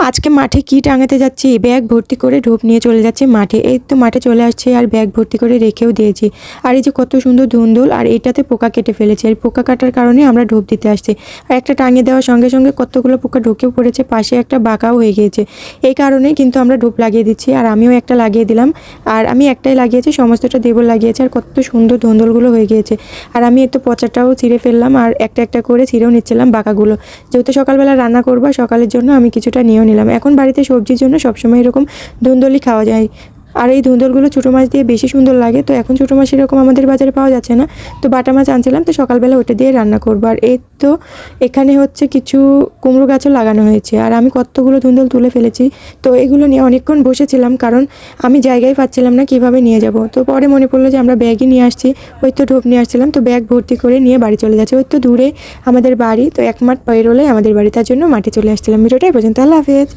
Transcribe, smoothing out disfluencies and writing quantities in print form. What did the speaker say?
আজকে মাঠে কি টাঙাতে যাচ্ছি, ব্যাগ ভর্তি করে ঢোপ নিয়ে চলে যাচ্ছি মাঠে। এই তো মাঠে চলে আসছে আর ব্যাগ ভর্তি করে রেখেও দিয়েছি। আর এই যে কত সুন্দর ধুন্দুল, আর এটাতে পোকা কেটে ফেলেছে। আর পোকা কাটার কারণে আমরা ঢোপ দিতে আসছি। আর একটা টাঙিয়ে দেওয়ার সঙ্গে সঙ্গে কতগুলো পোকা ঢুকেও পড়েছে, পাশে একটা বাঁকাও হয়ে গিয়েছে। এই কারণেই কিন্তু আমরা ঢোপ লাগিয়ে দিচ্ছি। আর আমিও একটা লাগিয়ে দিলাম। আর আমি একটাই লাগিয়েছি, সমস্তটা দেবর লাগিয়েছে। আর কত সুন্দর ধুন্দুলগুলো হয়ে গিয়েছে। আর আমি একটু পচাটাও ছিঁড়ে ফেললাম, আর একটা একটা করে ছিঁড়েও নিচ্ছিলাম বাঁকাগুলো। যেহেতু সকালবেলা রান্না করবো, সকালের জন্য আমি কিছুটা নিয়েও নিলাম। এখন বাড়িতে সবজির জন্য সবসময় এরকম ধুন্দুলি খাওয়া যায়। আর এই ধুন্দুলগুলো ছোটো মাছ দিয়ে বেশি সুন্দর লাগে। তো এখন ছোটো মাছ এরকম আমাদের বাজারে পাওয়া যাচ্ছে না, তো বাটা মাছ আনছিলাম, তো সকালবেলা ওটা দিয়ে রান্না করবো। আর এই তো এখানে হচ্ছে কিছু কুমড়ো গাছও লাগানো হয়েছে। আর আমি কতগুলো ধুন্দুল তুলে ফেলেছি। তো এগুলো নিয়ে অনেকক্ষণ বসেছিলাম, কারণ আমি জায়গায় পাচ্ছিলাম না কিভাবে নিয়ে যাব। তো পরে মনে পড়লো যে আমরা ব্যাগই নিয়ে আসছি, ওই তো ঢোপ নিয়ে আসছিলাম, তো ব্যাগ ভর্তি করে নিয়ে বাড়ি চলে যাচ্ছে। ওই তো দূরে আমাদের বাড়ি, তো 1 মাঠ পেরোলেই আমাদের বাড়ি, তার জন্য মাঠে চলে আসছিলাম। ভিডিওটা এই পর্যন্ত, আল্লাহ হাফেজ।